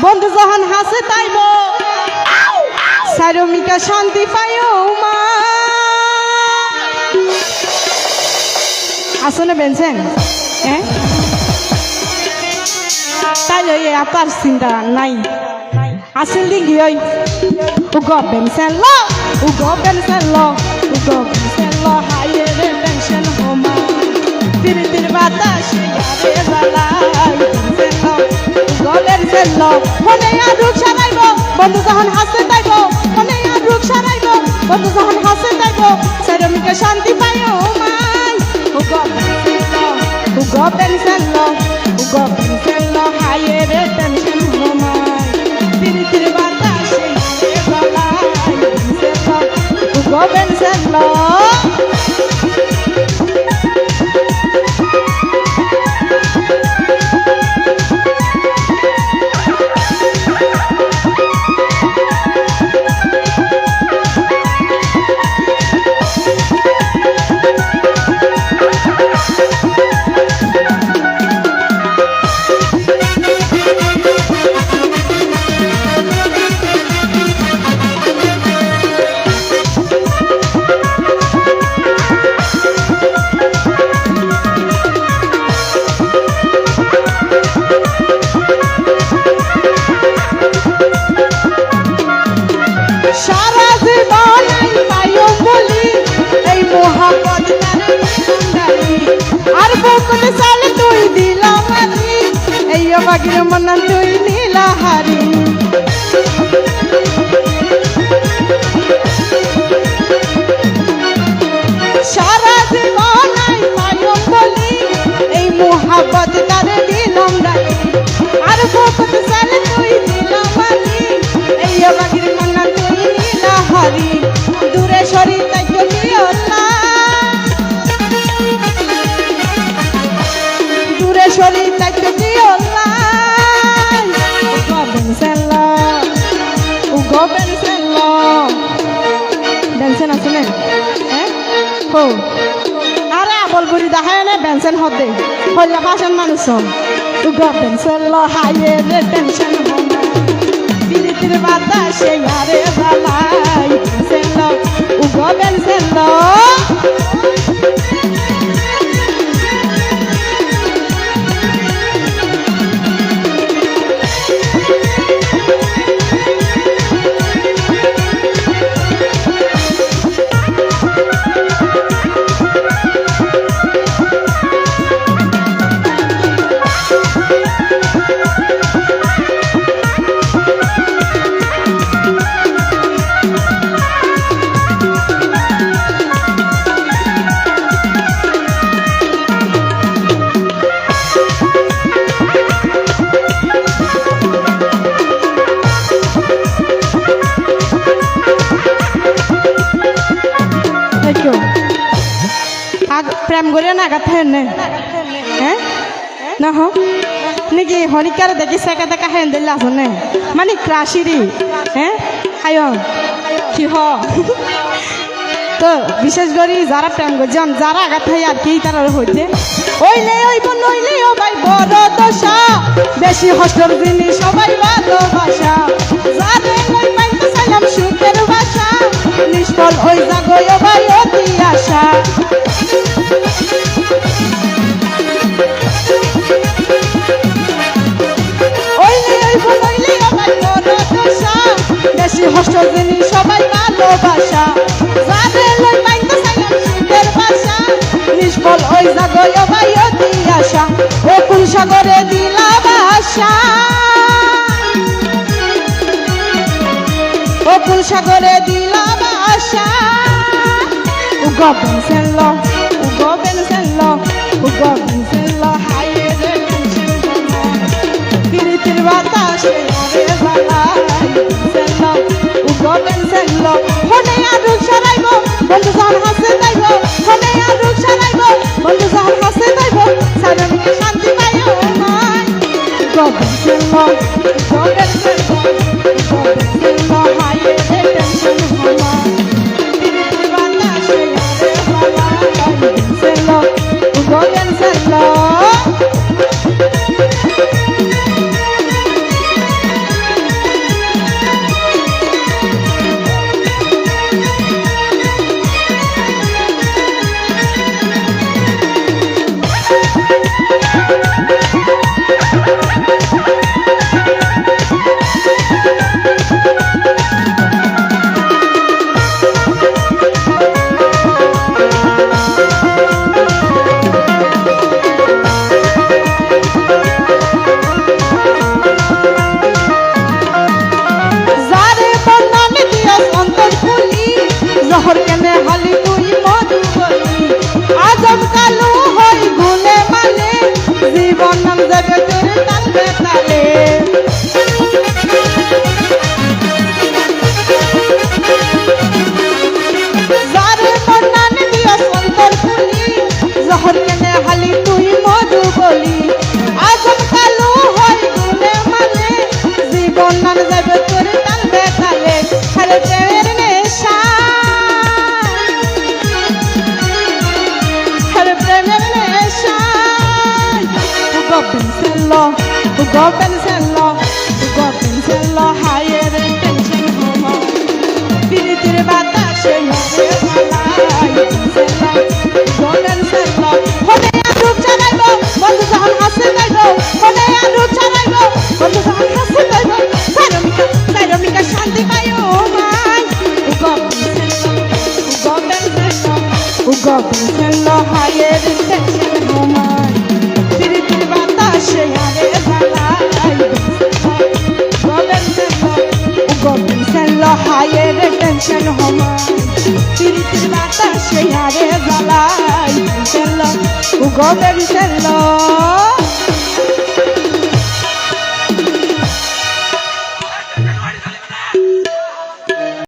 বন্ধু যখন হাসে তাইব সারমিকা শান্তি পাইও মা আসলে বেনছেন হ্যাঁ তাইলে আপনার চিন্তা নাই আসল দিকে ওই উগো বেনছেন ল উগো বেনছেন ল উগো বেনছেন ল হাইয়ে রে টেনশন হোমা তীর তীর বাতাসে আরে বালাই বেনছেন ল উগো বেনছেন ল মনে আর রূপ সারাইব বন্ধু যখন হাসে তাইব মনে আর রূপ সারাইব বন্ধু যখন হাসে তাইব সারমিকা শান্তি পাইও মাই উগো বেনছেন ল উগো বেনছেন ল উগো বেনছেন ল হাইয়ে রে টেনশন হোমা তীর তীর বাতাসে আরে বালাই বেনছেন ল উগো বেনছেন ল বাগির মনা তুই নীলাহারি সারা জীবন পাইও বলি এই মোহাব্বত তারে দিলাম রাখি আর বকত সালে তুই নীলাহারি এই বাগির মনা তুই নীলাহারি দূরে সরি তাই দিও না দূরে সরি তাই দিও না বেনছেন আসলে হ্যাঁ হো আরে আবল বুড়ি দেখায় না বেনছেন হতে হইলা ভাষণ মানুষ উগো বেনছেন ল হাইয়ে রে টেনশন হোমা ধীরে ধীরে বাতাসে আরে বালাই বেনছেন ল উগো বেনছেন ল প্রেম করে না গাথে হ্যাঁ না হ নাকি হরিকার দেখি সেকা দেখা হেন দিল্লা শুনে মানে ক্রাশিরি হ্যাঁ হায় কি হ তো বিশেষ করে যারা প্রেম করছেন যারা আঘাত হয় আর কি তারা হইতে ওইলে ওই বোন ওইলে ও ভাই বড় দশা বেশি হস্টর জিনিস সবাই ভালোবাসা যাদের ওই পাইতে চাইলাম সুখের বাসা নিষ্ফল ওই জাগয় ও ভাই অতি আশা বেশি হস্টর জিনিস সবাই ভালোবাসা যাদের লই পাইতে চাইলাম সুখের বাসা নিষ্ফল ওই জাগয় ভাই অতি আশা ও কোন সাগরে দিলা বাসা ও কোন সাগরে দিলা বাসা উগো বেনছেন ল উগো বেনছেন ল উগো বেনছেন ল হাইয়ে রে টেনশন হোমা তীর তীর বাতাসে আরে বালাই বেনছেন ল উগো বেনছেন ল মনে আর রূপ সারাইব বন্ধু যখন হাসে তাইব মনে আর রূপ সারাইব বন্ধু যখন হাসে তাইব সারমিকা শান্তি পাইও মাই উগো বেনছেন ল উগো বেনছেন ল উগো বেনছেন ল হাইয়ে রে টেনশন হোমা তীর তীর বাতাসে আরে বালাই বেনছেন ল উগো বেনছেন ল জীবন নাম যাবে তোর তালে তালে যারে বন্যানে দিও সন্তর ফুলি জহর কেনে হালি তুই মধু বলি আজম কালো হয় গুনে মানে জীবন নাম যাবে তোর তালে তালে খালে প্রেমের নেশা খালে প্রেমের নেশা Go pensarlo, higher tension homo. Tiri batashe hobe balai. Go pensarlo, hone aduk chanaibo, bondu jahan hase naibo. Hone aduk chanaibo, bondu jahan hase naibo. Sairomika shanti payo mai. Go pensarlo, higher tension homo. Tiri batashe hare higher tension homa tiri batashe yare zalai sello ugo ben sello